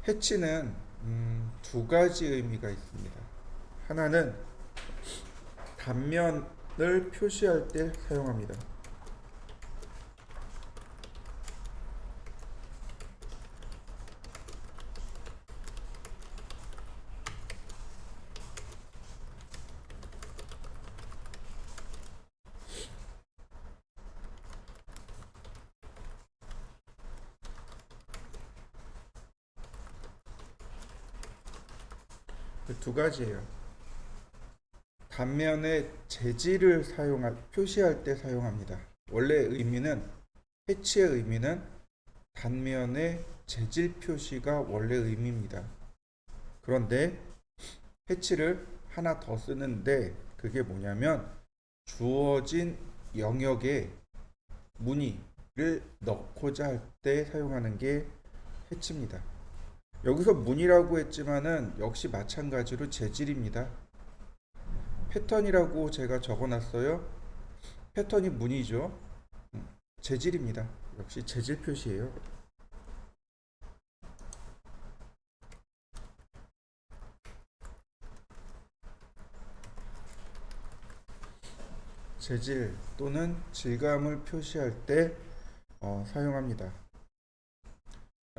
해치는 두 가지 의미가 있습니다. 하나는 단면을 표시할 때 사용합니다. 그 두 가지예요. 단면의 재질을 표시할 때 사용합니다. 원래 의미는 해치의 의미는 단면의 재질 표시가 원래 의미입니다. 그런데 해치를 하나 더 쓰는데 그게 뭐냐면 주어진 영역에 무늬를 넣고자 할 때 사용하는 게 해치입니다. 여기서 무늬라고 했지만은 역시 마찬가지로 재질입니다. 패턴이라고 제가 적어놨어요. 패턴이 무늬죠. 재질입니다. 역시 재질 표시예요. 재질 또는 질감을 표시할 때 사용합니다.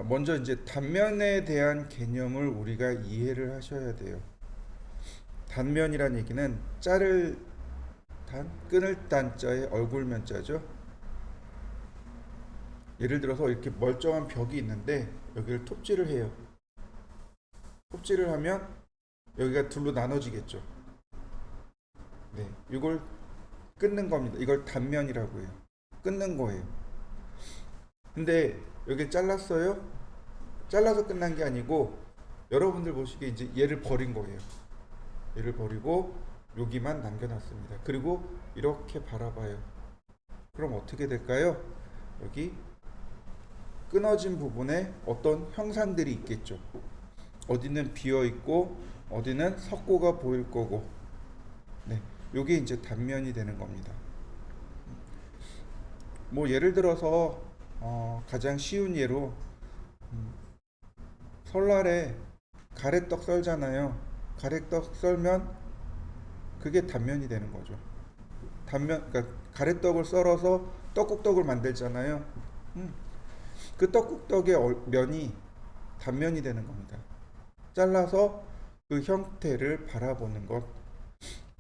먼저 이제 단면에 대한 개념을 우리가 이해를 하셔야 돼요. 단면이란 얘기는 자를 단, 끊을 단자의 얼굴면자죠. 예를 들어서 이렇게 멀쩡한 벽이 있는데 여기를 톱질을 해요. 톱질을 하면 여기가 둘로 나눠지겠죠. 네, 이걸 끊는 겁니다. 이걸 단면이라고 해요. 끊는 거예요. 근데 여기 잘랐어요? 잘라서 끝난 게 아니고 여러분들 보시기에 이제 얘를 버린 거예요. 얘를 버리고 여기만 남겨놨습니다. 그리고 이렇게 바라봐요. 그럼 어떻게 될까요? 여기 끊어진 부분에 어떤 형상들이 있겠죠. 어디는 비어 있고 어디는 석고가 보일 거고, 네, 요게 이제 단면이 되는 겁니다. 뭐 예를 들어서 가장 쉬운 예로 설날에 가래떡 썰잖아요. 가래떡 썰면 그게 단면이 되는 거죠. 단면, 그러니까 가래떡을 썰어서 떡국떡을 만들잖아요. 그 떡국떡의 면이 단면이 되는 겁니다. 잘라서 그 형태를 바라보는 것.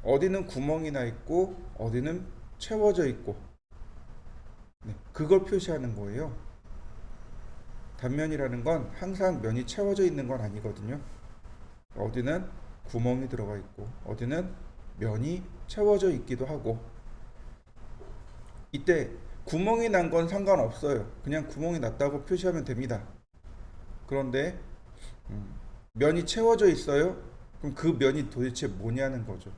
어디는 구멍이 나 있고 어디는 채워져 있고, 네, 그걸 표시하는 거예요. 단면이라는 건 항상 면이 채워져 있는 건 아니거든요. 어디는 구멍이 들어가 있고 어디는 면이 채워져 있기도 하고, 이때 구멍이 난 건 상관없어요. 그냥 구멍이 났다고 표시하면 됩니다. 그런데 면이 채워져 있어요? 그럼 그 면이 도대체 뭐냐는 거죠.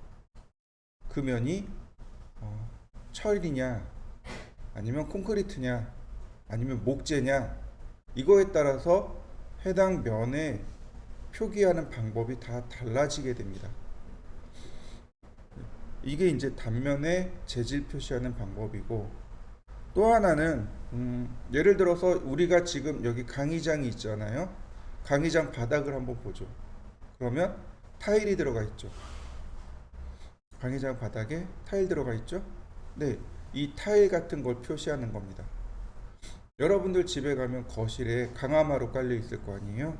그 면이 철이냐 아니면 콘크리트냐 아니면 목재냐, 이거에 따라서 해당 면에 표기하는 방법이 다 달라지게 됩니다. 이게 이제 단면에 재질 표시하는 방법이고, 또 하나는 예를 들어서 우리가 지금 여기 강의장이 있잖아요. 강의장 바닥을 한번 보죠. 그러면 타일이 들어가 있죠. 강의장 바닥에 타일 들어가 있죠. 네, 이 타일 같은 걸 표시하는 겁니다. 여러분들 집에 가면 거실에 강화마루 깔려 있을 거 아니에요.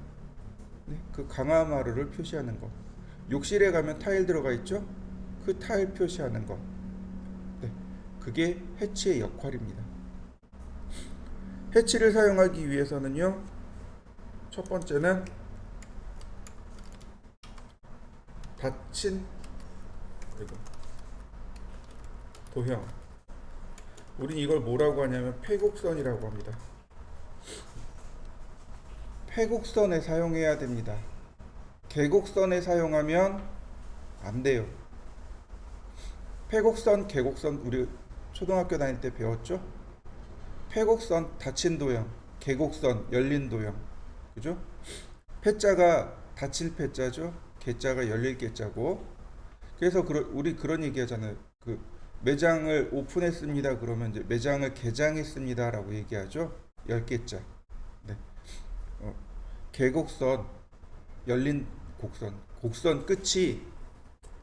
네, 그 강화마루를 표시하는 것. 욕실에 가면 타일 들어가 있죠. 그 타일 표시하는 것. 네, 그게 해치의 역할입니다. 해치를 사용하기 위해서는요, 첫 번째는 닫힌 도형. 우린 이걸 뭐라고 하냐면 폐곡선이라고 합니다. 폐곡선에 사용해야 됩니다. 계곡선에 사용하면 안 돼요. 폐곡선, 계곡선 우리 초등학교 다닐 때 배웠죠? 폐곡선 닫힌 도형, 계곡선 열린 도형, 그죠? 폐자가 닫힐 폐자죠. 개자가 열릴 개자고. 그래서 우리 그런 얘기 하잖아요. 그 매장을 오픈했습니다. 그러면 이제 매장을 개장했습니다라고 얘기하죠. 10개자. 네. 계곡선, 열린 곡선 끝이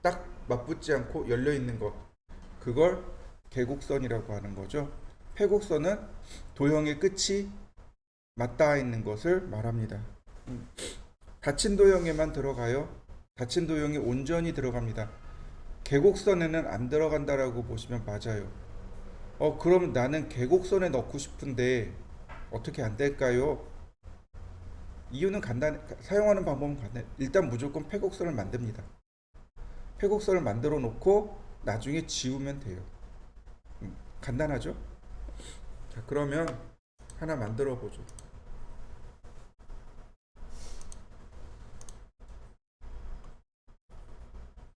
딱 맞붙지 않고 열려 있는 것, 그걸 계곡선이라고 하는 거죠. 패곡선은 도형의 끝이 맞닿아 있는 것을 말합니다. 닫힌 도형에만 들어가요. 닫힌 도형이 온전히 들어갑니다. 계곡선에는 안 들어간다라고 보시면 맞아요. 그럼 나는 계곡선에 넣고 싶은데 어떻게 안 될까요? 이유는 사용하는 방법은 간단해. 일단 무조건 패곡선을 만듭니다. 패곡선을 만들어 놓고 나중에 지우면 돼요. 간단하죠? 자, 그러면 하나 만들어 보죠.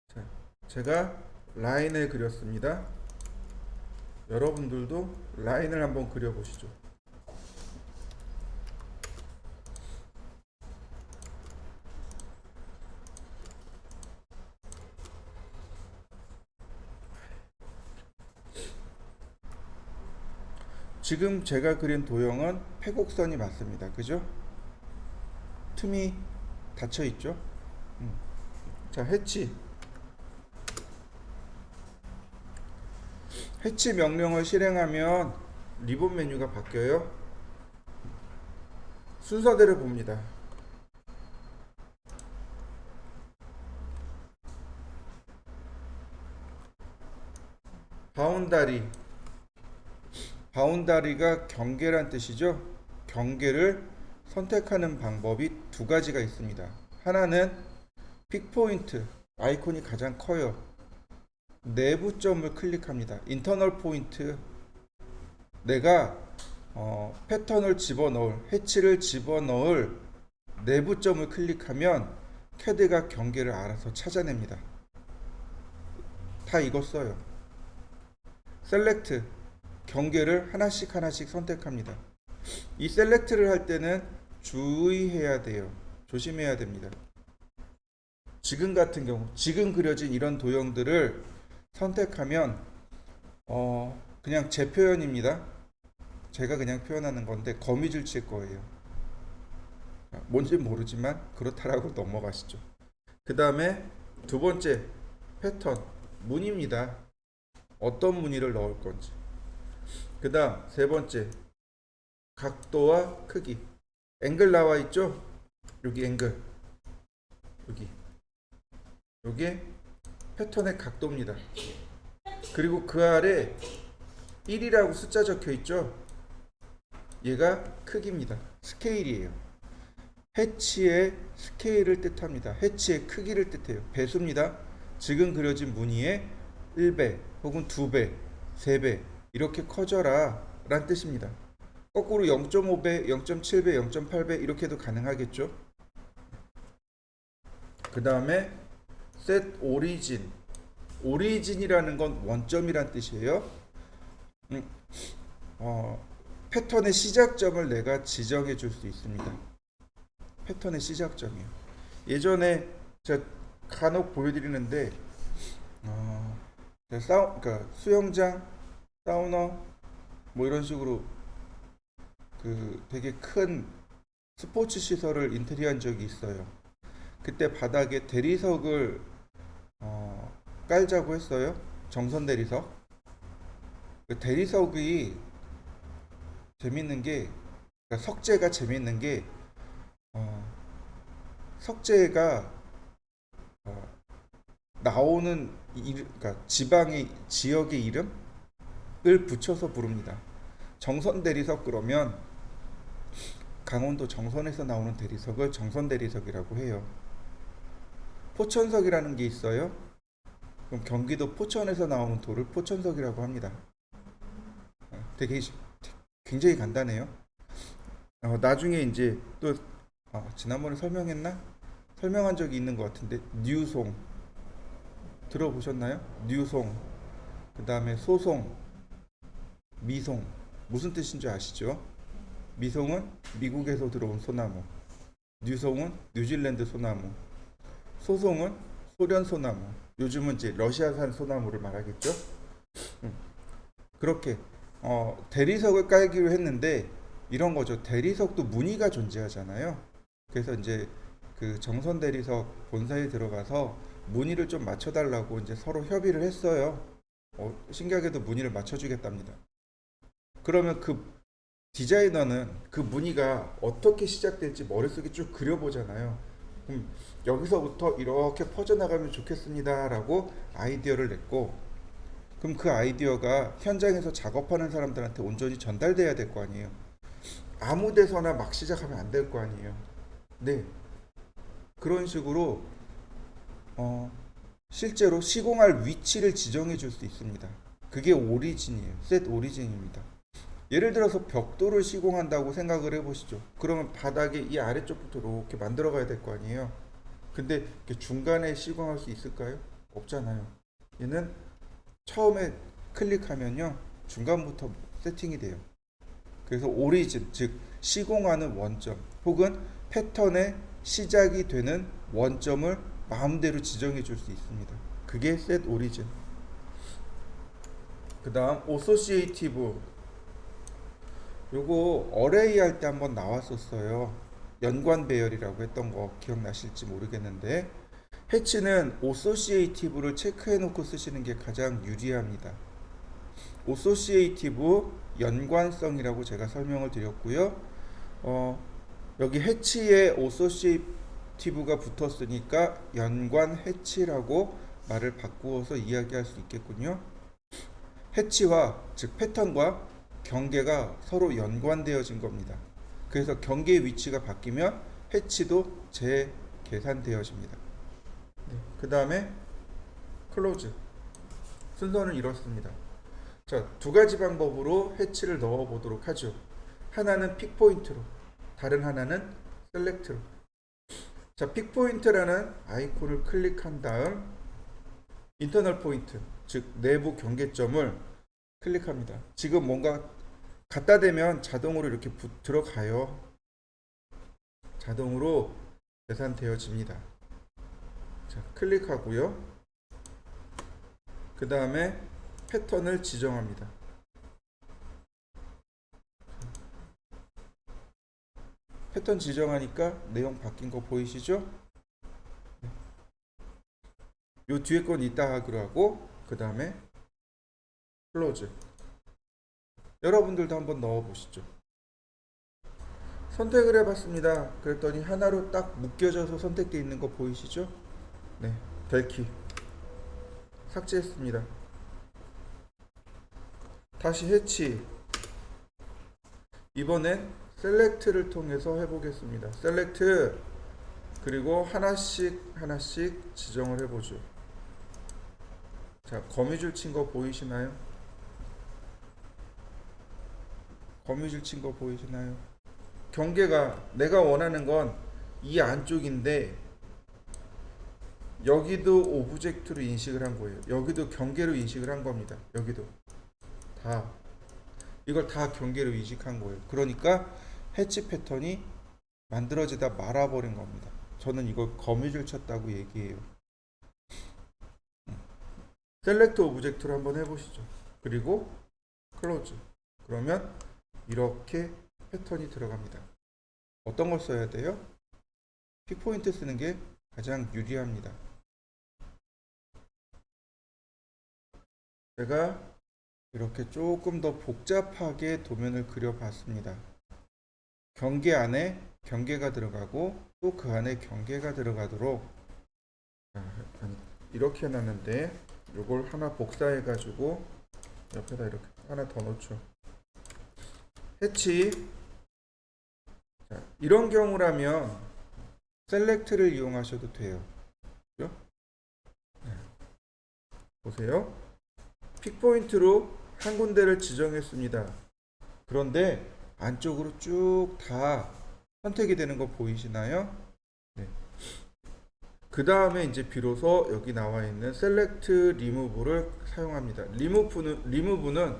자, 제가 라인을 그렸습니다. 여러분들도 라인을 한번 그려 보시죠. 지금 제가 그린 도형은 패곡선이 맞습니다. 그죠? 틈이 닫혀 있죠? 자, 해치 명령을 실행하면 리본 메뉴가 바뀌어요. 순서대로 봅니다. 바운다리가 경계란 뜻이죠. 경계를 선택하는 방법이 두 가지가 있습니다. 하나는 픽포인트, 아이콘이 가장 커요. 내부점을 클릭합니다. 인터널 포인트, 내가 패턴을 집어넣을, 해치를 집어넣을 내부점을 클릭하면 CAD가 경계를 알아서 찾아냅니다. 다 이거 써요. 셀렉트, 경계를 하나씩 선택합니다. 이 셀렉트를 할 때는 주의해야 돼요. 조심해야 됩니다. 지금 같은 경우, 지금 그려진 이런 도형들을 선택하면 그냥 제 표현입니다. 제가 그냥 표현하는 건데 거미줄 칠 거예요. 뭔지 모르지만 그렇다라고 넘어가시죠. 그 다음에 두 번째 패턴, 무늬입니다. 어떤 무늬를 넣을 건지. 그 다음 세 번째 각도와 크기. 앵글 나와 있죠? 여기 앵글, 여기 요게 패턴의 각도입니다. 그리고 그 아래 1이라고 숫자 적혀 있죠? 얘가 크기입니다. 스케일이에요. 해치의 스케일을 뜻합니다. 해치의 크기를 뜻해요. 배수입니다. 지금 그려진 무늬의 1배 혹은 2배, 3배 이렇게 커져라 란 뜻입니다. 거꾸로 0.5배, 0.7배, 0.8배 이렇게도 가능하겠죠. 그 다음에 set origin, 오리진이라는 건 원점이란 뜻이에요. 패턴의 시작점을 내가 지정해 줄 수 있습니다. 패턴의 시작점이요. 예전에 제가 간혹 보여드리는데 그러니까 수영장, 사우나 뭐 이런 식으로 그 되게 큰 스포츠 시설을 인테리어한 적이 있어요. 그때 바닥에 대리석을 깔자고 했어요. 정선 대리석. 그 대리석이 재밌는 게, 그러니까 석재가 재밌는 게 석재가 나오는 그러니까 지역의 이름을 붙여서 부릅니다. 정선 대리석 그러면 강원도 정선에서 나오는 대리석을 정선 대리석이라고 해요. 포천석이라는 게 있어요. 그럼 경기도 포천에서 나오는 돌을 포천석이라고 합니다. 되게 굉장히 간단해요. 나중에 이제 또 지난번에 설명한 적이 있는 것 같은데, 뉴송 들어보셨나요? 뉴송, 그 다음에 소송, 미송 무슨 뜻인 줄 아시죠? 미송은 미국에서 들어온 소나무, 뉴송은 뉴질랜드 소나무, 소송은 소련 소나무, 요즘은 이제 러시아산 소나무를 말하겠죠. 그렇게 대리석을 깔기로 했는데 이런 거죠. 대리석도 무늬가 존재하잖아요. 그래서 이제 그 정선 대리석 본사에 들어가서 문의를 좀 맞춰달라고 이제 서로 협의를 했어요. 신기하게도 문의를 맞춰주겠답니다. 그러면 그 디자이너는 그 문의가 어떻게 시작될지 머릿속에 쭉 그려보잖아요. 그럼 여기서부터 이렇게 퍼져나가면 좋겠습니다라고 아이디어를 냈고, 그럼 그 아이디어가 현장에서 작업하는 사람들한테 온전히 전달돼야 될 거 아니에요. 아무 데서나 막 시작하면 안 될 거 아니에요. 네, 그런 식으로 실제로 시공할 위치를 지정해 줄 수 있습니다. 그게 오리진이에요. 셋 오리진입니다. 예를 들어서 벽돌을 시공한다고 생각을 해보시죠. 그러면 바닥에 이 아래쪽부터 이렇게 만들어 가야 될 거 아니에요. 근데 중간에 시공할 수 있을까요? 없잖아요. 얘는 처음에 클릭하면요, 중간부터 세팅이 돼요. 그래서 오리진, 즉 시공하는 원점 혹은 패턴의 시작이 되는 원점을 마음대로 지정해 줄 수 있습니다. 그게 셋 오리진. 그 다음 오소시에이티브. 요거 어레이 할 때 한번 나왔었어요. 연관 배열이라고 했던 거 기억나실지 모르겠는데, 해치는 오소시에이티브를 체크해 놓고 쓰시는 게 가장 유리합니다. 오소시에이티브 연관성이라고 제가 설명을 드렸고요. 여기 해치에 오소시에이티브가 붙었으니까 연관 해치라고 말을 바꾸어서 이야기할 수 있겠군요. 해치와 즉 패턴과 경계가 서로 연관되어진 겁니다. 그래서 경계의 위치가 바뀌면 해치도 재계산되어집니다. 네. 그 다음에 클로즈. 순서는 이렇습니다. 자, 두 가지 방법으로 해치를 넣어 보도록 하죠. 하나는 픽포인트로, 다른 하나는 셀렉트로. 자, 픽포인트라는 아이콘을 클릭한 다음 인터널 포인트, 즉 내부 경계점을 클릭합니다. 지금 뭔가 갖다 대면 자동으로 이렇게 들어가요. 자동으로 계산되어집니다. 자, 클릭하고요. 그 다음에 패턴을 지정합니다. 패턴 지정하니까 내용 바뀐 거 보이시죠? 요 뒤에 건 이따 하기로 하고, 그 다음에 클로즈. 여러분들도 한번 넣어 보시죠. 선택을 해봤습니다. 그랬더니 하나로 딱 묶여져서 선택되어 있는 거 보이시죠? 네, 델키 삭제했습니다. 다시 해치. 이번엔 셀렉트를 통해서 해보겠습니다. 셀렉트, 그리고 하나씩 지정을 해보죠. 자, 거미줄 친 거 보이시나요? 거미줄 친 거 보이시나요? 경계가 내가 원하는 건 이 안쪽인데, 여기도 오브젝트로 인식을 한 거예요. 여기도 경계로 인식을 한 겁니다. 여기도 다 이걸 다 경계로 인식한 거예요. 그러니까 해치 패턴이 만들어지다 말아버린 겁니다. 저는 이걸 거미줄 쳤다고 얘기해요. 셀렉트 오브젝트로 한번 해보시죠. 그리고 클로즈. 그러면 이렇게 패턴이 들어갑니다. 어떤 걸 써야 돼요? 픽포인트 쓰는 게 가장 유리합니다. 제가 이렇게 조금 더 복잡하게 도면을 그려봤습니다. 경계 안에 경계가 들어가고 또 그 안에 경계가 들어가도록 이렇게 해놨는데, 이걸 하나 복사해 가지고 옆에다 이렇게 하나 더 놓죠. 해치. 자, 이런 경우라면 셀렉트를 이용하셔도 돼요. 그렇죠? 네. 보세요. 픽포인트로 한 군데를 지정했습니다. 그런데 안쪽으로 쭉 다 선택이 되는 거 보이시나요? 네. 그 다음에 이제 비로소 여기 나와 있는 셀렉트 리무브를 사용합니다. 리무브는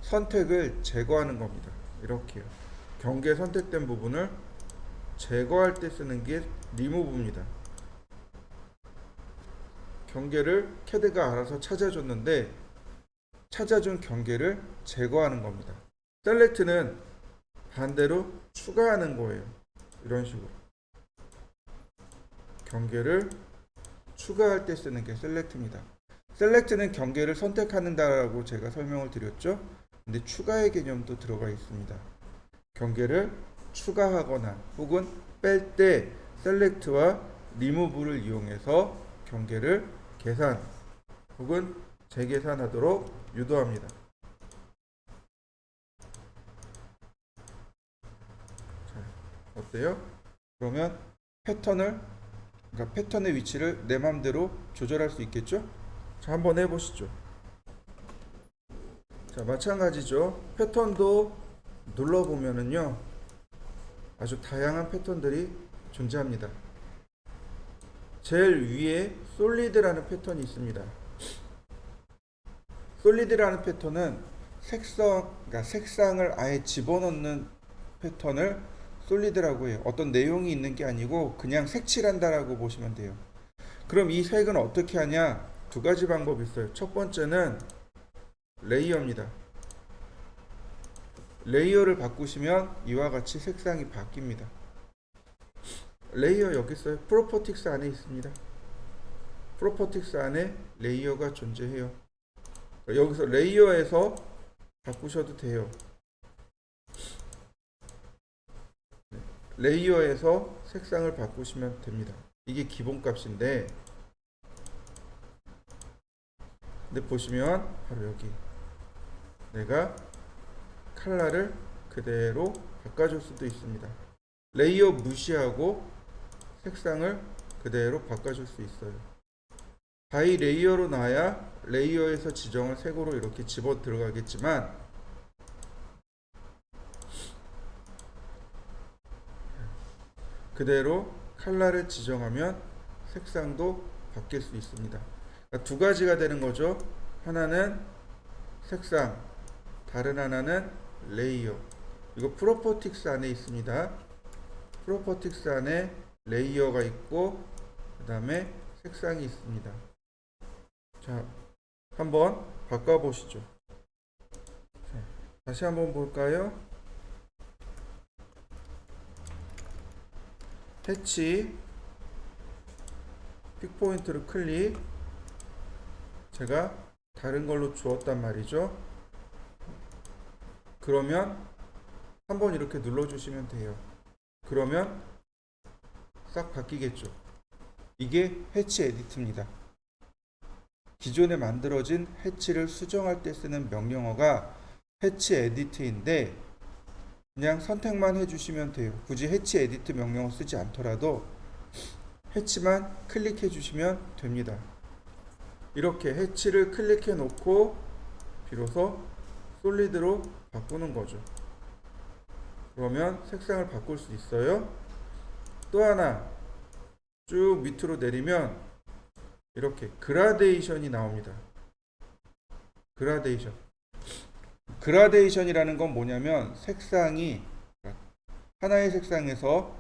선택을 제거하는 겁니다. 이렇게요. 경계 선택된 부분을 제거할 때 쓰는 게 리무브입니다. 경계를 캐드가 알아서 찾아줬는데, 찾아준 경계를 제거하는 겁니다. 셀렉트는 반대로 추가하는 거예요. 이런 식으로. 경계를 추가할 때 쓰는 게 셀렉트입니다. 셀렉트는 경계를 선택한다라고 제가 설명을 드렸죠. 근데 추가의 개념도 들어가 있습니다. 경계를 추가하거나 혹은 뺄 때 셀렉트와 리무브를 이용해서 경계를 계산 혹은 재계산하도록 유도합니다. 자, 어때요? 그러면 그러니까 패턴의 위치를 내 마음대로 조절할 수 있겠죠? 자, 한번 해보시죠. 자, 마찬가지죠. 패턴도 눌러보면은요, 아주 다양한 패턴들이 존재합니다. 제일 위에 솔리드라는 패턴이 있습니다. 솔리드라는 패턴은 그러니까 색상을 아예 집어넣는 패턴을 솔리드라고 해요. 어떤 내용이 있는 게 아니고 그냥 색칠한다라고 보시면 돼요. 그럼 이 색은 어떻게 하냐? 두 가지 방법이 있어요. 첫 번째는 레이어입니다. 레이어를 바꾸시면 이와 같이 색상이 바뀝니다. 레이어 여기 있어요. 프로퍼틱스 안에 있습니다. 프로퍼틱스 안에 레이어가 존재해요. 여기서 레이어에서 바꾸셔도 돼요. 레이어에서 색상을 바꾸시면 됩니다. 이게 기본값인데, 근데 보시면 바로 여기 내가 컬러를 그대로 바꿔줄 수도 있습니다. 레이어 무시하고 색상을 그대로 바꿔줄 수 있어요. 바이 레이어로 놔야 레이어에서 지정을 색으로 이렇게 집어 들어가겠지만, 그대로 컬러를 지정하면 색상도 바뀔 수 있습니다. 그러니까 두 가지가 되는 거죠. 하나는 색상, 다른 하나는 레이어. 이거 프로퍼틱스 안에 있습니다. 프로퍼틱스 안에 레이어가 있고 그 다음에 색상이 있습니다. 자, 한번 바꿔보시죠. 자, 다시 한번 볼까요? 해치, 픽포인트를 클릭. 제가 다른 걸로 주었단 말이죠. 그러면 한번 이렇게 눌러주시면 돼요. 그러면 싹 바뀌겠죠. 이게 해치 에디트입니다. 기존에 만들어진 해치를 수정할 때 쓰는 명령어가 해치 에디트인데 그냥 선택만 해주시면 돼요. 굳이 해치 에디트 명령어 쓰지 않더라도 해치만 클릭해 주시면 됩니다. 이렇게 해치를 클릭해 놓고 비로소 솔리드로 바꾸는 거죠. 그러면 색상을 바꿀 수 있어요. 또 하나 쭉 밑으로 내리면 이렇게 그라데이션이 나옵니다. 그라데이션이라는 건 뭐냐면 색상이 하나의 색상에서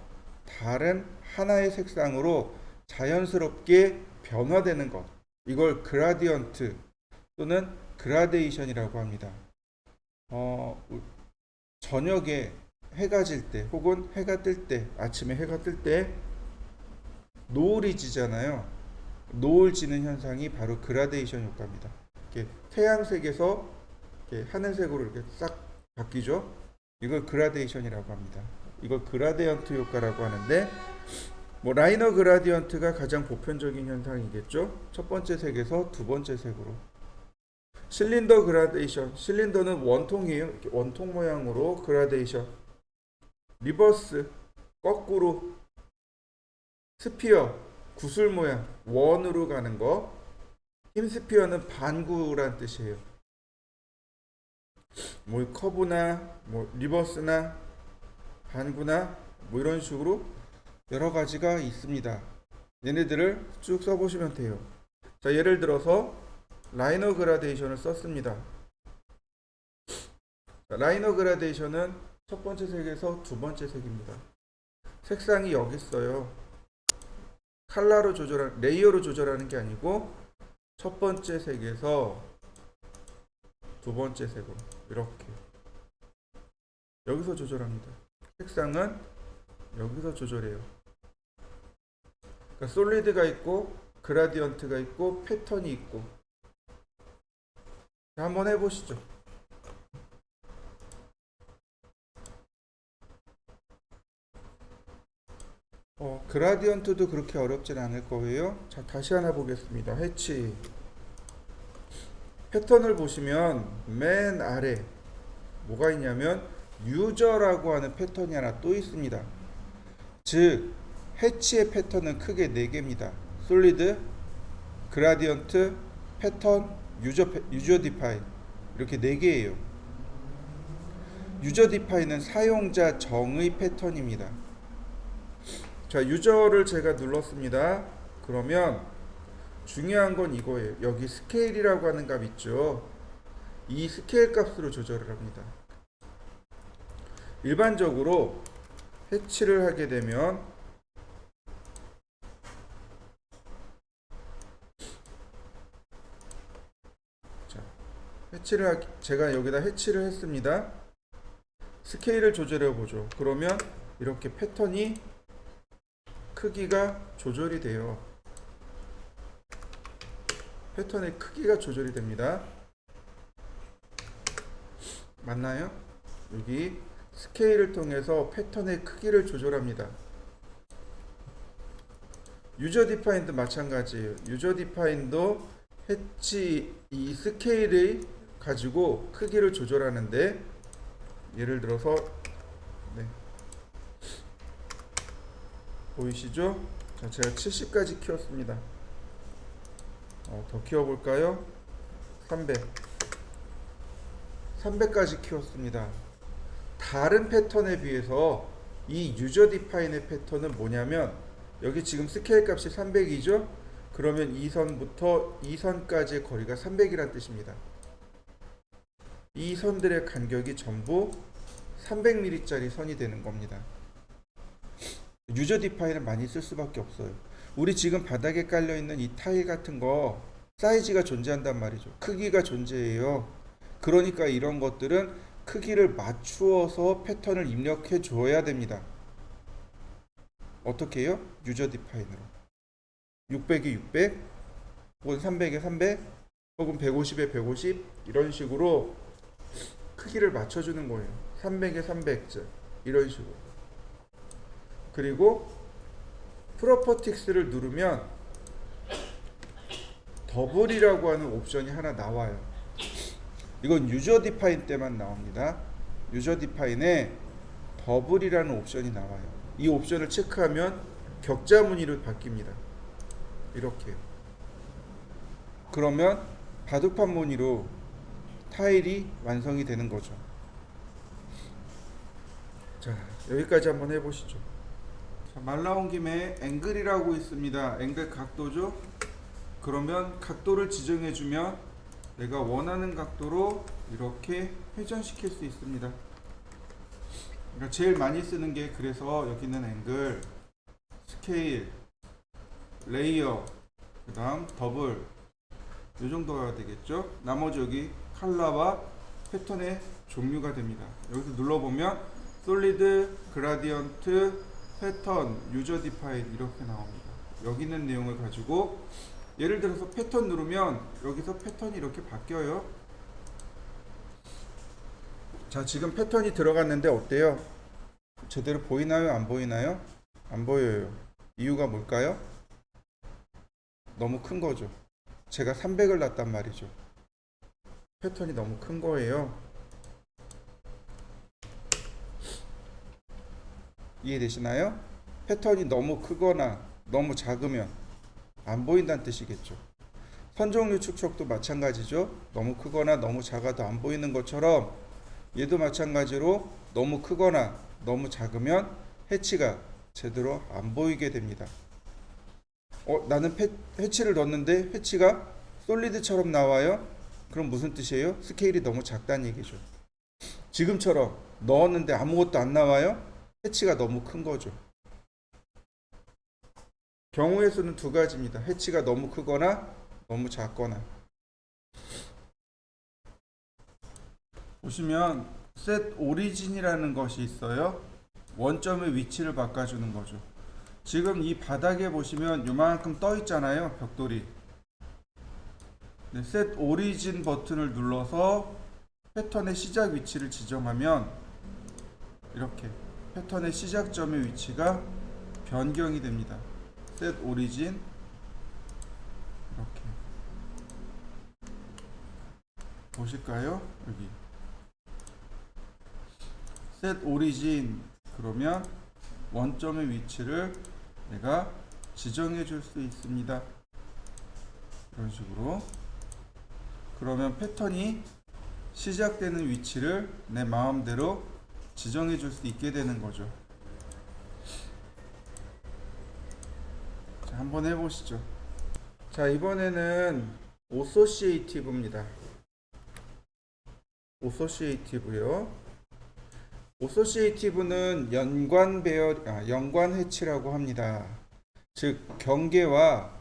다른 하나의 색상으로 자연스럽게 변화되는 것, 이걸 그라디언트 또는 그라데이션이라고 합니다. 저녁에 해가 질 때 혹은 해가 뜰 때, 아침에 해가 뜰 때 노을이 지잖아요. 노을 지는 현상이 바로 그라데이션 효과입니다. 이렇게 태양색에서 이렇게 하늘색으로 이렇게 싹 바뀌죠. 이걸 그라데이션이라고 합니다. 이걸 그라디언트 효과라고 하는데, 라이너 그라디언트가 가장 보편적인 현상이겠죠. 첫 번째 색에서 두 번째 색으로. 실린더 그라데이션, 실린더는 원통이에요. 이렇게 원통 모양으로 그라데이션. 리버스, 거꾸로. 스피어, 구슬 모양, 원으로 가는 거. 흰스피어는 반구란 뜻이에요. 커브나 리버스나 반구나 이런 식으로 여러 가지가 있습니다. 얘네들을 쭉 써보시면 돼요. 자, 예를 들어서 라이너 그라데이션을 썼습니다. 자, 라이너 그라데이션은 첫 번째 색에서 두 번째 색입니다. 색상이 여기 있어요. 컬러로 레이어로 조절하는 게 아니고 첫 번째 색에서 두 번째 색으로 이렇게 여기서 조절합니다. 색상은 여기서 조절해요. 그러니까 솔리드가 있고 그라디언트가 있고 패턴이 있고. 자, 한번 해보시죠. 그라디언트도 그렇게 어렵진 않을 거예요. 자, 다시 하나 보겠습니다. 해치. 패턴을 보시면 맨 아래 뭐가 있냐면 유저라고 하는 패턴이 하나 또 있습니다. 즉 해치의 패턴은 크게 4개입니다. 솔리드, 그라디언트, 패턴, 유저 디파인, 이렇게 4개예요. 유저 디파인은 사용자 정의 패턴입니다. 자, 유저를 제가 눌렀습니다. 그러면 중요한 건 이거예요. 여기 스케일이라고 하는 값 있죠. 이 스케일 값으로 조절을 합니다. 일반적으로 해치를 하게 되면 자, 제가 여기다 해치를 했습니다. 스케일을 조절해 보죠. 그러면 이렇게 패턴이 크기가 조절이 돼요. 패턴의 크기가 조절이 됩니다. 맞나요? 여기 스케일을 통해서 패턴의 크기를 조절합니다. 유저 디파인도 마찬가지예요. 유저 디파인도 해치 이 스케일을 가지고 크기를 조절하는데, 예를 들어서 보이시죠? 자, 제가 70까지 키웠습니다. 더 키워볼까요? 300까지 키웠습니다. 다른 패턴에 비해서 이 유저 디파인의 패턴은 뭐냐면, 여기 지금 스케일 값이 300이죠? 그러면 이 선부터 이 선까지의 거리가 300이란 뜻입니다. 이 선들의 간격이 전부 300mm짜리 선이 되는 겁니다. 유저 디파인을 많이 쓸 수밖에 없어요. 우리 지금 바닥에 깔려있는 이 타일 같은 거 사이즈가 존재한단 말이죠. 크기가 존재해요. 그러니까 이런 것들은 크기를 맞추어서 패턴을 입력해 줘야 됩니다. 어떻게 해요? 유저 디파인으로 600에 600 혹은 300에 300 혹은 150에 150 이런 식으로 크기를 맞춰주는 거예요. 300에 300 이런 식으로. 그리고 프로퍼틱스를 누르면 더블이라고 하는 옵션이 하나 나와요. 이건 유저 디파인 때만 나옵니다. 유저 디파인에 더블이라는 옵션이 나와요. 이 옵션을 체크하면 격자 무늬로 바뀝니다. 이렇게요. 그러면 바둑판 무늬로 타일이 완성이 되는 거죠. 자, 여기까지 한번 해보시죠. 자, 말 나온 김에 앵글이라고 있습니다. 앵글 각도죠. 그러면 각도를 지정해주면 내가 원하는 각도로 이렇게 회전시킬 수 있습니다. 그러니까 제일 많이 쓰는 게, 그래서 여기는 앵글, 스케일, 레이어, 그 다음 더블, 이 정도가 되겠죠. 나머지 여기 컬러와 패턴의 종류가 됩니다. 여기서 눌러보면 솔리드, 그라디언트, 패턴, 유저 디파인 이렇게 나옵니다. 여기 있는 내용을 가지고 예를 들어서 패턴 누르면 여기서 패턴이 이렇게 바뀌어요. 자, 지금 패턴이 들어갔는데 어때요? 제대로 보이나요? 안 보이나요? 안 보여요. 이유가 뭘까요? 너무 큰 거죠. 제가 300을 놨단 말이죠. 패턴이 너무 큰 거예요. 이해되시나요? 패턴이 너무 크거나 너무 작으면 안 보인다는 뜻이겠죠. 선종류 축척도 마찬가지죠. 너무 크거나 너무 작아도 안 보이는 것처럼 얘도 마찬가지로 너무 크거나 너무 작으면 해치가 제대로 안 보이게 됩니다. 나는 해치를 넣었는데 해치가 솔리드처럼 나와요? 그럼 무슨 뜻이에요? 스케일이 너무 작다는 얘기죠. 지금처럼 넣었는데 아무것도 안 나와요? 해치가 너무 큰 거죠. 경우의 수는 두 가지입니다. 해치가 너무 크거나 너무 작거나. 보시면 set origin이라는 것이 있어요. 원점의 위치를 바꿔주는 거죠. 지금 이 바닥에 보시면 요만큼 떠 있잖아요. 벽돌이. 네, 셋 오리진 버튼을 눌러서 패턴의 시작 위치를 지정하면 이렇게 패턴의 시작점의 위치가 변경이 됩니다. 셋 오리진 이렇게 보실까요? 여기 셋 오리진 그러면 원점의 위치를 내가 지정해 줄 수 있습니다. 이런 식으로. 그러면 패턴이 시작되는 위치를 내 마음대로 지정해 줄 수 있게 되는 거죠. 자, 한번 해보시죠. 자, 이번에는 오소시에이티브입니다. 오소시에이티브요. 오소시에이티브는 연관 해치라고 합니다. 즉 경계와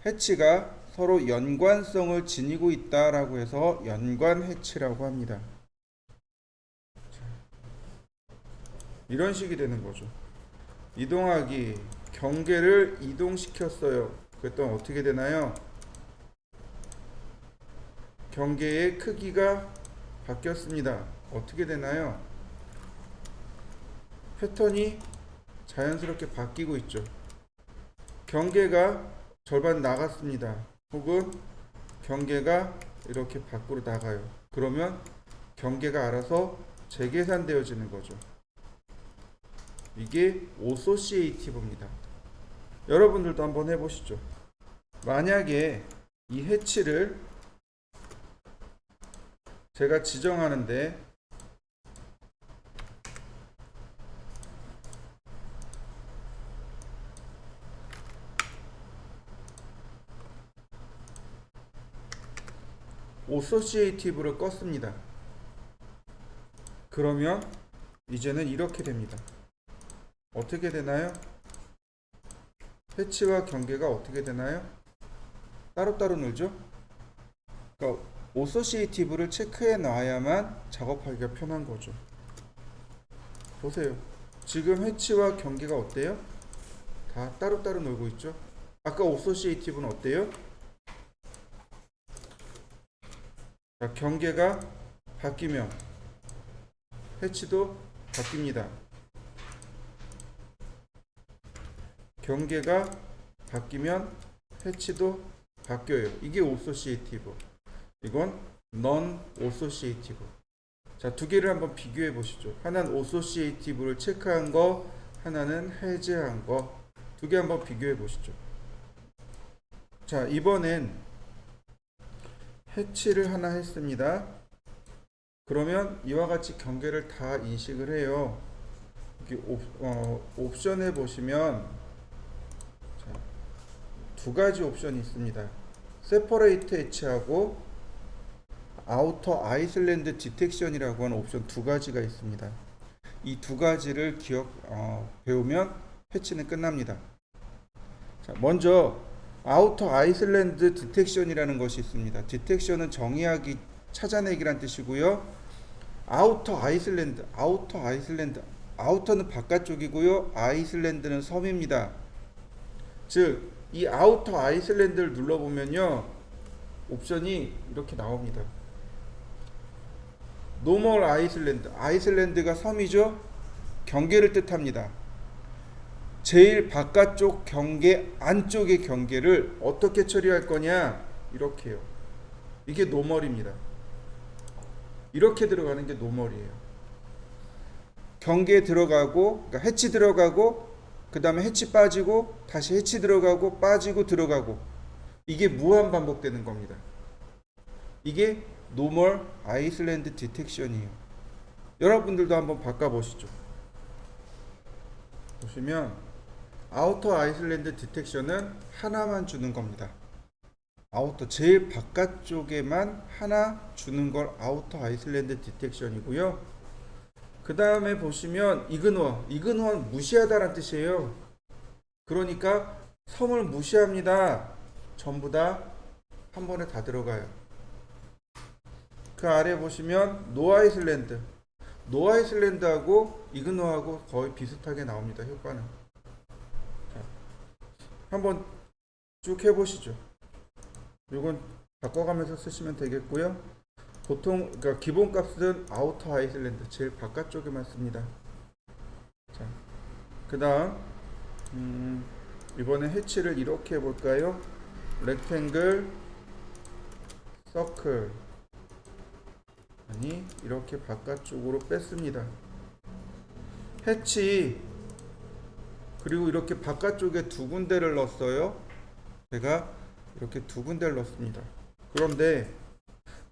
해치가 서로 연관성을 지니고 있다라고 해서 연관 해치라고 합니다. 이런 식이 되는 거죠. 이동하기, 경계를 이동시켰어요. 그랬더니 어떻게 되나요? 경계의 크기가 바뀌었습니다. 어떻게 되나요? 패턴이 자연스럽게 바뀌고 있죠. 경계가 절반 나갔습니다. 혹은 경계가 이렇게 밖으로 나가요. 그러면 경계가 알아서 재계산되어지는 거죠. 이게 오소시에이티브입니다. 여러분들도 한번 해보시죠. 만약에 이 해치를 제가 지정하는데 오소시에이티브를 껐습니다. 그러면 이제는 이렇게 됩니다. 어떻게 되나요? 해치와 경계가 어떻게 되나요? 따로따로 놀죠? 그러니까 오소시에이티브를 체크해 놔야만 작업하기가 편한 거죠. 보세요. 지금 해치와 경계가 어때요? 다 따로따로 놀고 있죠? 아까 오소시에이티브는 어때요? 자, 경계가 바뀌면 해치도 바뀝니다. 경계가 바뀌면 해치도 바뀌어요. 이게 오소시에이티브. 이건 넌 오소시에이티브. 자, 두 개를 한번 비교해 보시죠. 하나는 오소시에이티브를 체크한 거, 하나는 해제한 거. 두 개 한번 비교해 보시죠. 자, 이번엔 해치를 하나 했습니다. 그러면 이와 같이 경계를 다 인식을 해요. 여기 옵션에 보시면 자, 두 가지 옵션이 있습니다. 세퍼레이트 해치하고 아우터 아이슬란드 디텍션이라고 하는 옵션 두 가지가 있습니다. 이 두 가지를 배우면 해치는 끝납니다. 자, 먼저 아우터 아이슬란드 디텍션이라는 것이 있습니다. 디텍션은 정의하기, 찾아내기란 뜻이고요. 아우터 아이슬란드, 아우터는 바깥쪽이고요. 아이슬란드는 섬입니다. 즉, 이 아우터 아이슬란드를 눌러보면요, 옵션이 이렇게 나옵니다. 노멀 아이슬란드, 아이슬란드가 섬이죠. 경계를 뜻합니다. 제일 바깥쪽 경계, 안쪽의 경계를 어떻게 처리할 거냐? 이렇게요. 이게 노멀입니다. 이렇게 들어가는 게 노멀이에요. 경계 들어가고, 그러니까 해치 들어가고, 그 다음에 해치 빠지고, 다시 해치 들어가고, 빠지고, 들어가고. 이게 무한 반복되는 겁니다. 이게 노멀 아이슬란드 디텍션이에요. 여러분들도 한번 바꿔보시죠. 보시면 아우터 아이슬란드 디텍션은 하나만 주는 겁니다. 아우터 제일 바깥쪽에만 하나 주는 걸 아우터 아이슬란드 디텍션이고요. 그 다음에 보시면 이그노어는 무시하다란 뜻이에요. 그러니까 섬을 무시합니다. 전부 다 한 번에 다 들어가요. 그 아래 보시면 노아이슬란드하고 이그노어하고 거의 비슷하게 나옵니다. 효과는. 자, 한번 쭉 해보시죠. 이건 바꿔가면서 쓰시면 되겠고요. 보통 그러니까 기본 값은 아우터 아이슬란드 제일 바깥쪽에만 씁니다. 자, 그다음 이번에 해치를 이렇게 해볼까요? 렉탱글, 서클 아니 이렇게 바깥쪽으로 뺐습니다. 해치 그리고 이렇게 바깥쪽에 두 군데를 넣었어요. 제가 이렇게 두 군데를 넣습니다. 그런데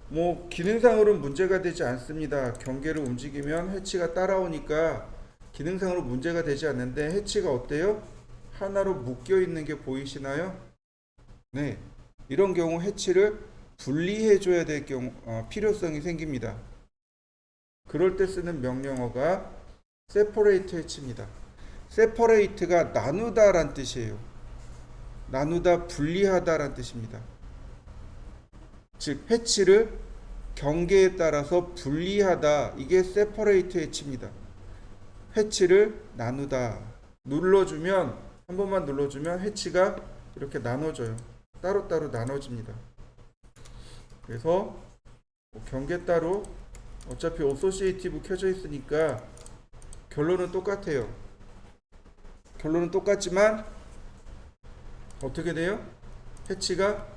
뭐 기능상으로는 문제가 되지 않습니다. 경계를 움직이면 해치가 따라오니까 기능상으로 문제가 되지 않는데 해치가 어때요? 하나로 묶여 있는 게 보이시나요? 네, 이런 경우 해치를 분리해 줘야 될 경우 필요성이 생깁니다. 그럴 때 쓰는 명령어가 separate 해치입니다. separate가 나누다 란 뜻이에요. 나누다, 분리하다 란 뜻입니다. 즉 해치를 경계에 따라서 분리하다, 이게 separate 해치입니다. 해치를 나누다, 눌러주면 한 번만 눌러주면 해치가 이렇게 나눠져요. 따로따로 나눠집니다. 그래서 경계 따로 어차피 어소시에이티브 켜져 있으니까 결론은 똑같아요. 결론은 똑같지만 어떻게 돼요? 해치가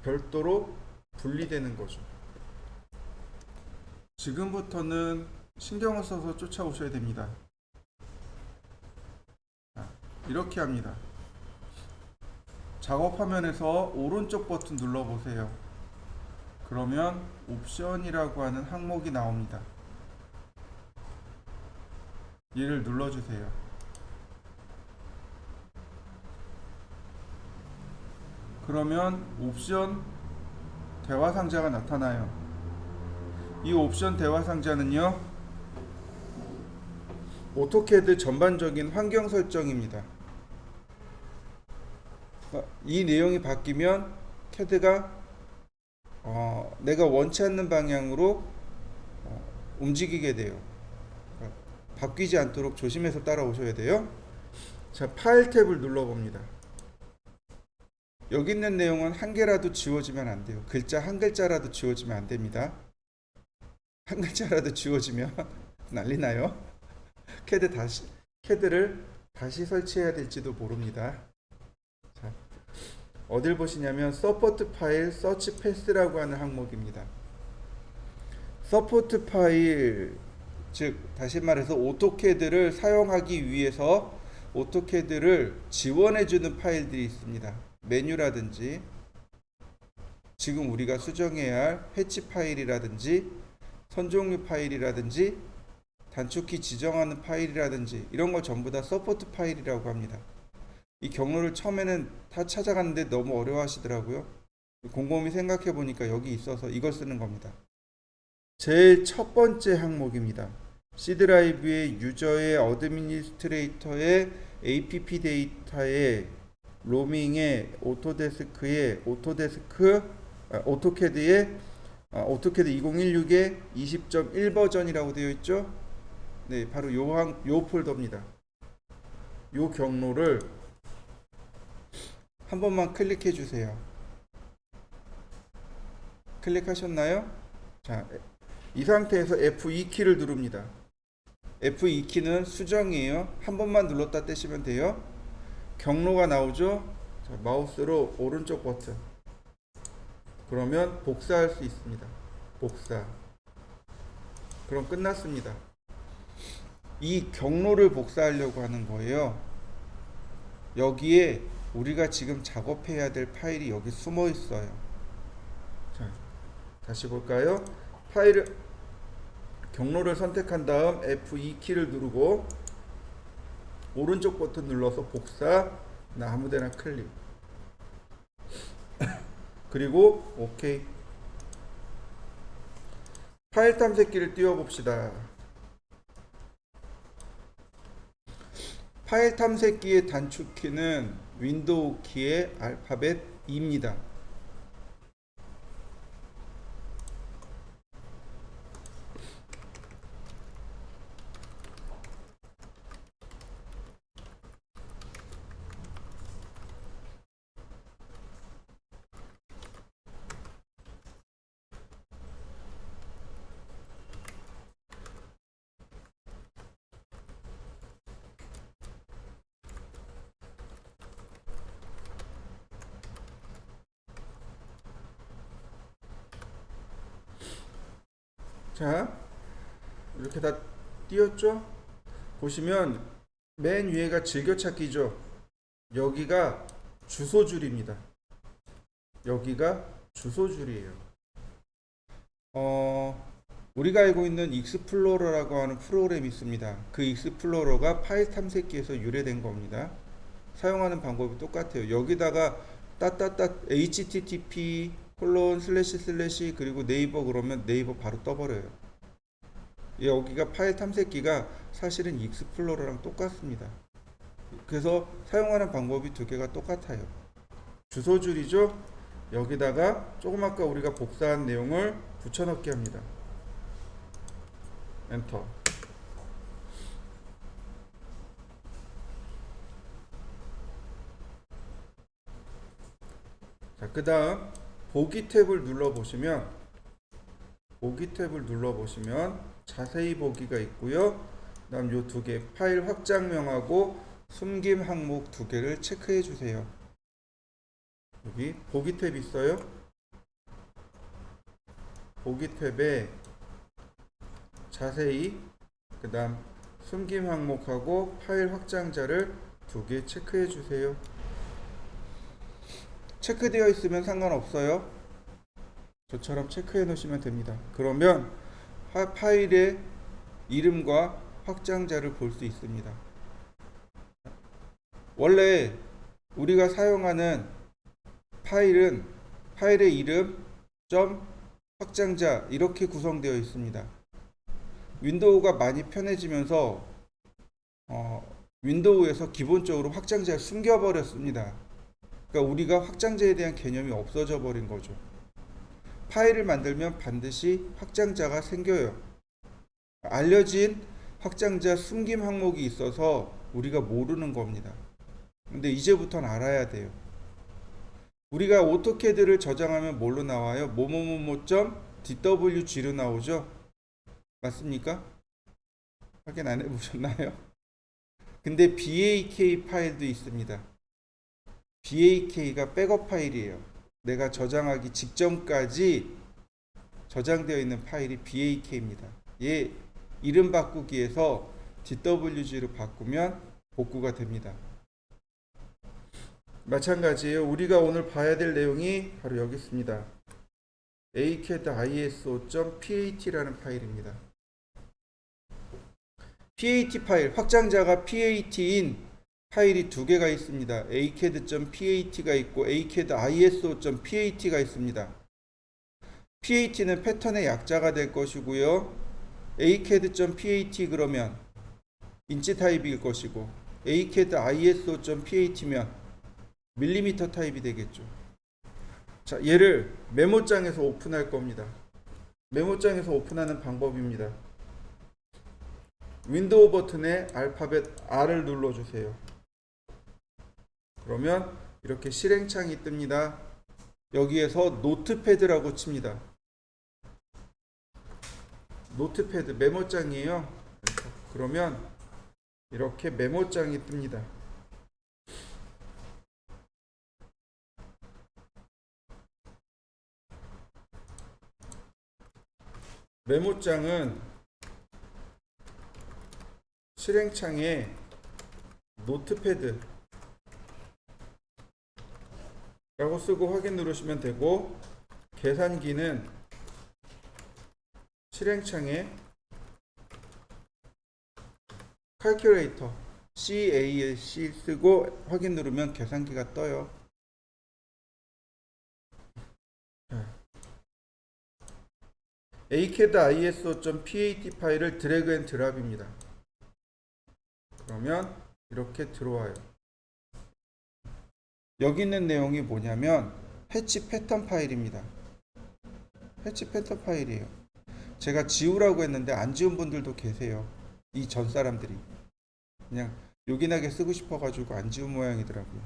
별도로 분리되는 거죠. 지금부터는 신경을 써서 쫓아오셔야 됩니다. 이렇게 합니다. 작업 화면에서 오른쪽 버튼 눌러보세요. 그러면 옵션이라고 하는 항목이 나옵니다. 얘를 눌러주세요. 그러면 옵션 대화 상자가 나타나요. 이 옵션 대화 상자는요, 오토캐드 전반적인 환경 설정입니다. 이 내용이 바뀌면 캐드가 내가 원치 않는 방향으로 움직이게 돼요. 바뀌지 않도록 조심해서 따라오셔야 돼요. 자, 파일 탭을 눌러봅니다. 여기 있는 내용은 한 개라도 지워지면 안 돼요. 글자 한 글자라도 지워지면 안 됩니다. 한 글자라도 지워지면 난리 나요. 캐드를 다시 설치해야 될지도 모릅니다. 자, 어딜 보시냐면 서포트 파일 서치 패스라고 하는 항목입니다. 서포트 파일, 즉 다시 말해서 오토캐드를 사용하기 위해서 오토캐드를 지원해주는 파일들이 있습니다. 메뉴라든지 지금 우리가 수정해야 할 해치 파일이라든지 선종류 파일이라든지 단축키 지정하는 파일이라든지 이런 거 전부 다 서포트 파일이라고 합니다. 이 경로를 처음에는 다 찾아갔는데 너무 어려워하시더라고요. 곰곰이 생각해 보니까 여기 있어서 이걸 쓰는 겁니다. 제일 첫 번째 항목입니다. C 드라이브의 유저의 어드미니스트레이터의 APP 데이터의 로밍의 오토데스크의 오토캐드의 오토캐드 2016의 20.1 버전이라고 되어 있죠. 네, 바로 요 폴더입니다. 요 경로를 한 번만 클릭해 주세요. 클릭하셨나요? 자, 이 상태에서 F2키를 누릅니다. F2키는 수정이에요. 한 번만 눌렀다 떼시면 돼요. 경로가 나오죠. 자, 마우스로 오른쪽 버튼. 그러면 복사할 수 있습니다. 복사. 그럼 끝났습니다. 이 경로를 복사하려고 하는 거예요. 여기에 우리가 지금 작업해야 될 파일이 여기 숨어 있어요. 자, 다시 볼까요? 경로를 선택한 다음 F2키를 누르고 오른쪽 버튼 눌러서 복사, 아무데나 클릭. 그리고 OK. 파일 탐색기를 띄워봅시다. 파일 탐색기의 단축키는 윈도우 키의 알파벳 E입니다. 자, 이렇게 다 띄었죠? 보시면 맨 위에가 즐겨찾기죠. 여기가 주소줄입니다. 여기가 주소줄이에요. 우리가 알고 있는 익스플로러라고 하는 프로그램이 있습니다. 그 익스플로러가 파일 탐색기에서 유래된 겁니다. 사용하는 방법이 똑같아요. 여기다가 http / 그리고 네이버 그러면 네이버 바로 떠버려요. 여기가 파일 탐색기가 사실은 익스플로러랑 똑같습니다. 그래서 사용하는 방법이 두 개가 똑같아요. 주소줄이죠. 여기다가 조금 아까 우리가 복사한 내용을 붙여넣기 합니다. 엔터. 자, 그 다음 보기 탭을 눌러보시면 자세히 보기가 있고요. 그 다음 요 두 개 파일 확장명하고 숨김 항목 두 개를 체크해 주세요. 여기 보기 탭 있어요. 보기 탭에 자세히 그 다음 숨김 항목하고 파일 확장자를 두 개 체크해 주세요. 체크되어 있으면 상관없어요. 저처럼 체크해 놓으시면 됩니다. 그러면 파일의 이름과 확장자를 볼 수 있습니다. 원래 우리가 사용하는 파일은 파일의 이름, 점, 확장자 이렇게 구성되어 있습니다. 윈도우가 많이 편해지면서 윈도우에서 기본적으로 확장자를 숨겨버렸습니다. 그러니까 우리가 확장자에 대한 개념이 없어져 버린 거죠. 파일을 만들면 반드시 확장자가 생겨요. 알려진 확장자 숨김 항목이 있어서 우리가 모르는 겁니다. 근데 이제부터는 알아야 돼요. 우리가 오토캐드를 저장하면 뭘로 나와요? 뭐뭐뭐뭐.dwg로 나오죠? 맞습니까? 확인 안 해보셨나요? 근데 BAK 파일도 있습니다. BAK가 백업 파일이에요. 내가 저장하기 직전까지 저장되어 있는 파일이 BAK입니다. 얘 이름 바꾸기에서 DWG로 바꾸면 복구가 됩니다. 마찬가지예요. 우리가 오늘 봐야 될 내용이 바로 여기 있습니다. acad.iso.pat라는 파일입니다. pat 파일, 확장자가 pat인 파일이 두 개가 있습니다. acad.pat가 있고 acad.iso.pat가 있습니다. pat는 패턴의 약자가 될 것이고요. acad.pat 그러면 인치 타입일 것이고 acad.iso.pat면 밀리미터 타입이 되겠죠. 자, 얘를 메모장에서 오픈할 겁니다. 메모장에서 오픈하는 방법입니다. 윈도우 버튼에 알파벳 R을 눌러주세요. 그러면 이렇게 실행창이 뜹니다. 여기에서 노트패드라고 칩니다. 노트패드 메모장이에요. 그러면 이렇게 메모장이 뜹니다. 메모장은 실행창에 노트패드 라고 쓰고 확인 누르시면 되고, 계산기는 실행창에 calculator CALC 쓰고 확인 누르면 계산기가 떠요. acad.iso.pat 파일을 드래그 앤 드랍입니다. 그러면 이렇게 들어와요. 여기 있는 내용이 뭐냐면 패치 패턴 파일입니다. 패치 패턴 파일이에요. 제가 지우라고 했는데 안 지운 분들도 계세요. 이 전 사람들이 그냥 요긴하게 쓰고 싶어가지고 안 지운 모양이더라고요.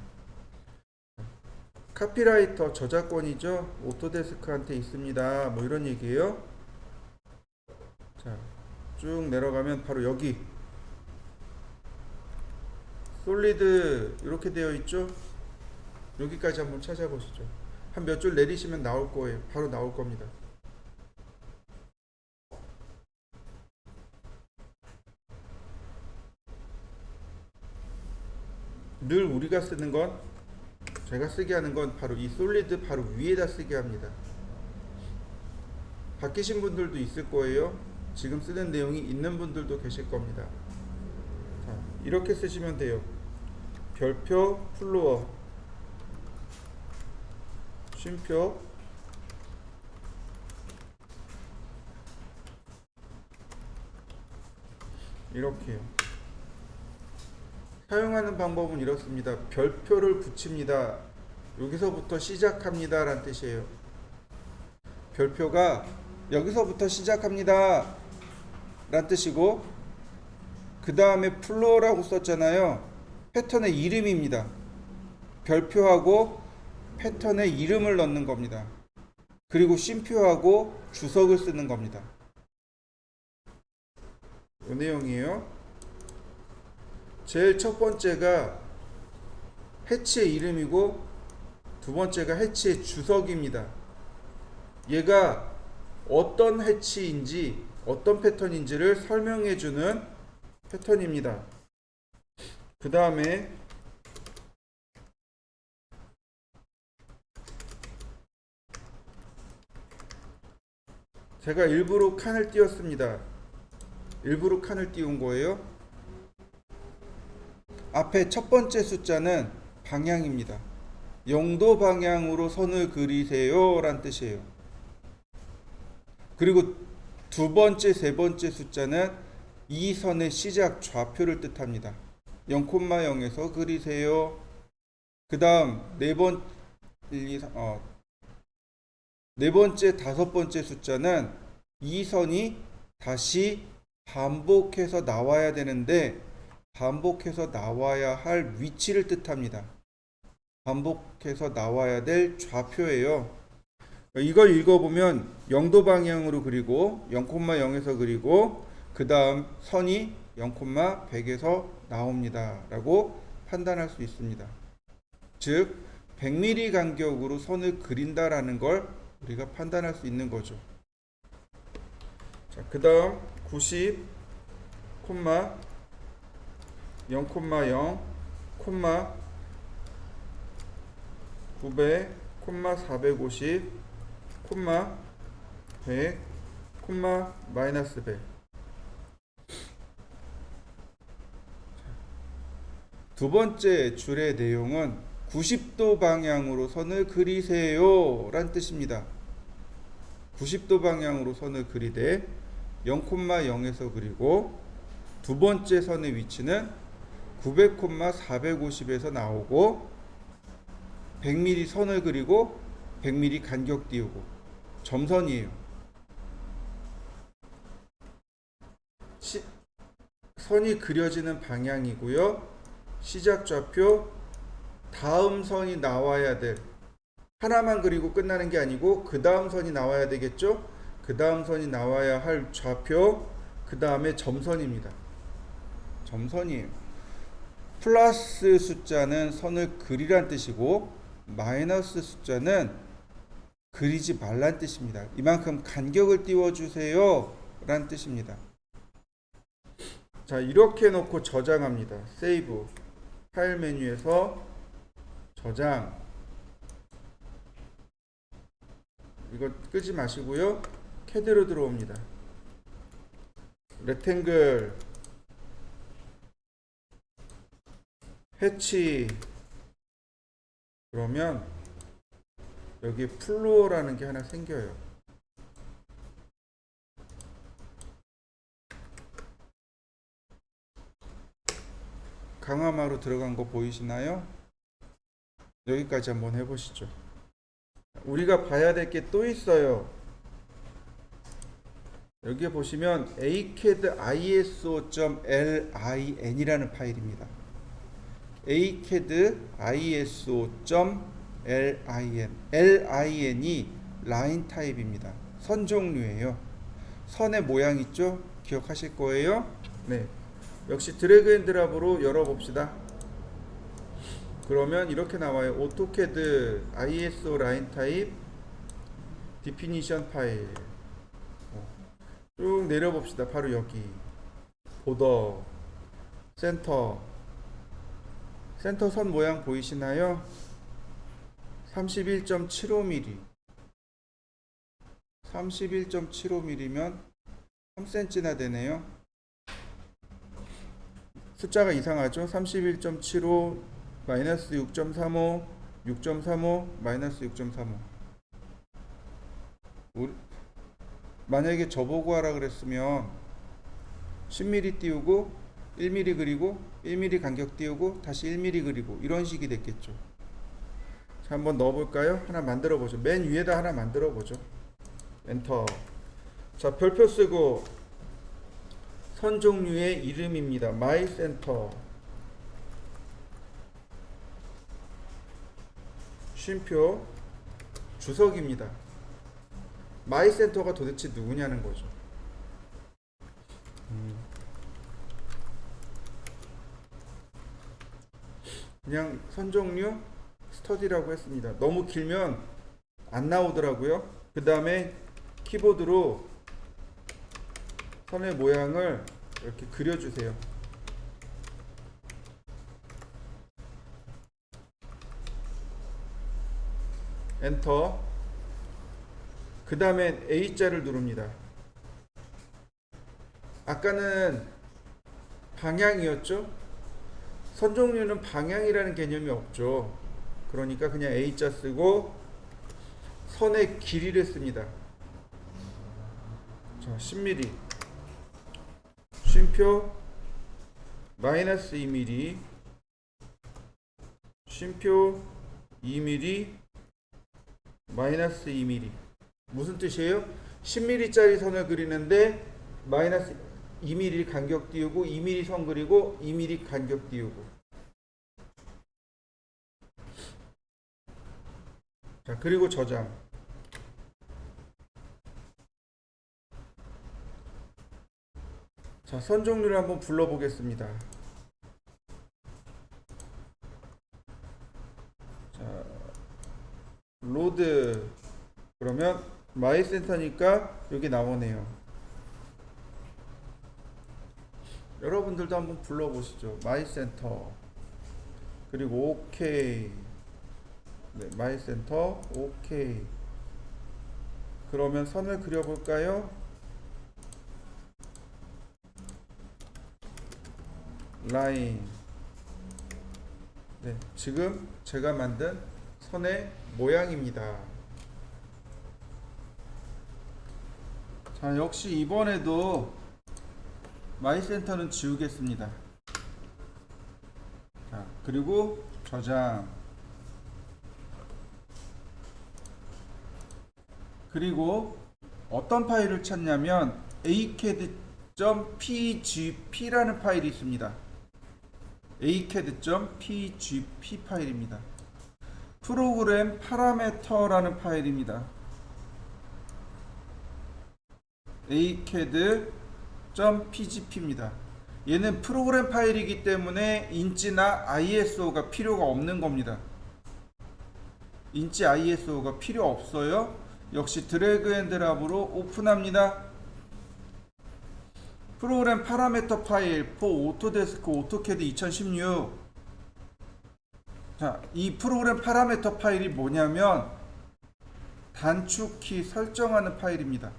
카피라이터 저작권이죠. 오토데스크한테 있습니다. 뭐 이런 얘기예요. 자, 쭉 내려가면 바로 여기 솔리드 이렇게 되어 있죠. 여기까지 한번 찾아보시죠. 한 몇 줄 내리시면 나올 거예요. 바로 나올 겁니다. 늘 우리가 쓰는 건, 제가 쓰게 하는 건 바로 이 솔리드 바로 위에다 쓰게 합니다. 바뀌신 분들도 있을 거예요. 지금 쓰는 내용이 있는 분들도 계실 겁니다. 자, 이렇게 쓰시면 돼요. 별표 플로어 쉼표 이렇게요. 사용하는 방법은 이렇습니다. 별표를 붙입니다. 여기서부터 시작합니다 라는 뜻이에요. 별표가 여기서부터 시작합니다 라는 뜻이고, 그 다음에 플로어라고 썼잖아요. 패턴의 이름입니다. 별표하고 패턴의 이름을 넣는 겁니다. 그리고 쉼표하고 주석을 쓰는 겁니다. 이 내용이에요. 제일 첫 번째가 해치의 이름이고, 두 번째가 해치의 주석입니다. 얘가 어떤 해치인지 어떤 패턴인지를 설명해 주는 패턴입니다. 그 다음에 제가 일부러 칸을 띄웠습니다. 일부러 칸을 띄운 거예요. 앞에 첫 번째 숫자는 방향입니다. 0도 방향으로 선을 그리세요 라는 뜻이에요. 그리고 두 번째, 세 번째 숫자는 이 선의 시작 좌표를 뜻합니다. 0,0에서 그리세요. 그 다음 네 번째, 다섯 번째 숫자는 이 선이 다시 반복해서 나와야 되는데, 반복해서 나와야 할 위치를 뜻합니다. 반복해서 나와야 될 좌표예요. 이걸 읽어보면 0도 방향으로 그리고 0,0에서 그리고 그 다음 선이 0,100에서 나옵니다 라고 판단할 수 있습니다. 즉 100mm 간격으로 선을 그린다라는 걸 우리가 판단할 수 있는 거죠. 자, 그 다음 90, 0,0, 900, 450, 100, -100. 두 번째 줄의 내용은 90도 방향으로 선을 그리세요 란 뜻입니다. 90도 방향으로 선을 그리되 0,0에서 그리고, 두 번째 선의 위치는 900, 450에서 나오고, 100mm 선을 그리고 100mm 간격 띄우고 점선이에요. 선이 그려지는 방향이고요. 시작 좌표, 다음 선이 나와야 될, 하나만 그리고 끝나는 게 아니고 그 다음 선이 나와야 되겠죠. 그 다음 선이 나와야 할 좌표, 그 다음에 점선입니다. 점선이에요. 플러스 숫자는 선을 그리란 뜻이고, 마이너스 숫자는 그리지 말란 뜻입니다. 이만큼 간격을 띄워주세요 란 뜻입니다. 자, 이렇게 놓고 저장합니다. 세이브, 파일 메뉴에서 저장. 이거 끄지 마시고요. 캐드로 들어옵니다. 렉탱글, 해치. 그러면 여기 플로어라는 게 하나 생겨요. 강화마로 들어간 거 보이시나요? 여기까지 한번 해보시죠. 우리가 봐야 될 게 또 있어요. 여기 보시면 acad iso.lin이라는 파일입니다. acad iso.lin, lin이 라인 타입입니다. 선 종류예요. 선의 모양 있죠? 기억하실 거예요. 네, 역시 드래그 앤 드랍으로 열어봅시다. 그러면 이렇게 나와요. 오토캐드 ISO 라인 타입 디피니션 파일. 쭉 내려봅시다. 바로 여기 보더, 센터, 센터 선 모양 보이시나요? 31.75mm 31.75mm면 3cm나 되네요. 숫자가 이상하죠? 31.75 마이너스 6.35 6.35 마이너스 6.35. 만약에 저보고 하라 그랬으면 10mm 띄우고 1mm 그리고 1mm 간격 띄우고 다시 1mm 그리고 이런 식이 됐겠죠. 자, 한번 넣어볼까요? 하나 만들어 보죠. 맨 위에다 하나 만들어 보죠. 엔터. 자, 별표 쓰고 선 종류의 이름입니다. 마이 센터. 쉼표 주석입니다. 마이 센터가 도대체 누구냐는 거죠. 그냥 선 종류 스터디라고 했습니다. 너무 길면 안 나오더라고요. 그 다음에 키보드로 선의 모양을 이렇게 그려주세요. 엔터. 그 다음에 A자를 누릅니다. 아까는 방향이었죠? 선 종류는 방향이라는 개념이 없죠. 그러니까 그냥 A자 쓰고 선의 길이를 씁니다. 자, 10mm 쉼표 마이너스 2mm 쉼표 2mm 마이너스 2mm. 무슨 뜻이에요? 10mm 짜리 선을 그리는데 마이너스 2mm 간격 띄우고 2mm 선 그리고 2mm 간격 띄우고. 자, 그리고 저장. 자, 선 종류를 한번 불러보겠습니다. 자, 로드. 그러면 마이 센터니까 여기 나오네요. 여러분들도 한번 불러보시죠. 마이 센터. 그리고 오케이. 네, 마이 센터 오케이. 그러면 선을 그려볼까요? 라인. 네, 지금 제가 만든 선의 모양입니다. 자, 역시 이번에도 마이 센터는 지우겠습니다. 자, 그리고 저장. 그리고 어떤 파일을 찾냐면 acad.pgp라는 파일이 있습니다. acad.pgp 파일입니다. 프로그램 파라메터라는 파일입니다. acad.pgp입니다. 얘는 프로그램 파일이기 때문에 인치나 ISO가 필요가 없는 겁니다. 인치 ISO가 필요 없어요. 역시 드래그 앤 드랍으로 오픈합니다. 프로그램 파라메터 파일 for 오토데스크 오토캐드 2016. 자, 이 프로그램 파라메터 파일이 뭐냐면 단축키 설정하는 파일입니다.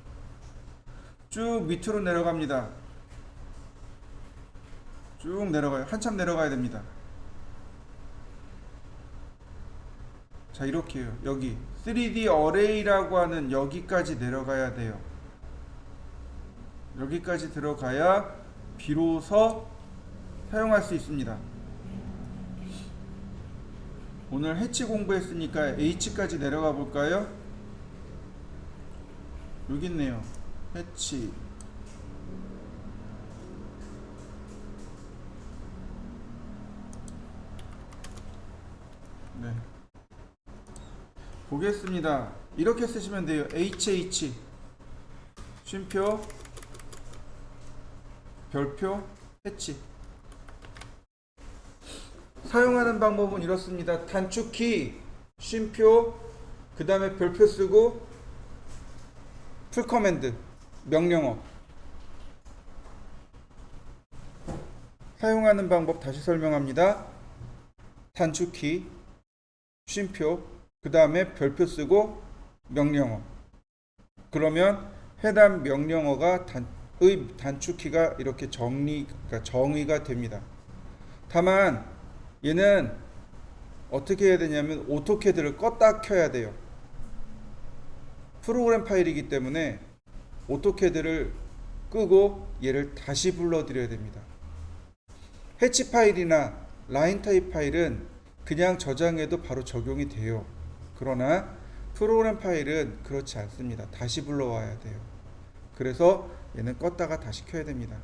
쭉 밑으로 내려갑니다. 쭉 내려가요. 한참 내려가야 됩니다. 자, 이렇게요. 여기 3D 어레이라고 하는 여기까지 내려가야 돼요. 여기까지 들어가야 비로소 사용할 수 있습니다. 오늘 해치 공부했으니까 H까지 내려가 볼까요? 여기 있네요. 해치. 네. 보겠습니다. 이렇게 쓰시면 돼요. HH 쉼표 별표 해치. 사용하는 방법은 이렇습니다. 단축키 쉼표 그 다음에 별표 쓰고 풀 커맨드 명령어. 사용하는 방법 다시 설명합니다. 단축키, 쉼표, 그 다음에 별표 쓰고 명령어. 그러면 해당 명령어가 의 단축키가 이렇게 그러니까 정의가 됩니다. 다만 얘는 어떻게 해야 되냐면 오토캐드를 껐다 켜야 돼요. 프로그램 파일이기 때문에 오토캐드를 끄고 얘를 다시 불러드려야 됩니다. 해치 파일이나 라인 타입 파일은 그냥 저장해도 바로 적용이 돼요. 그러나 프로그램 파일은 그렇지 않습니다. 다시 불러와야 돼요. 그래서 얘는 껐다가 다시 켜야 됩니다.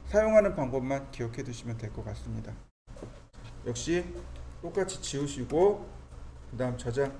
사용하는 방법만 기억해 두시면 될 것 같습니다. 역시 똑같이 지우시고 그 다음 저장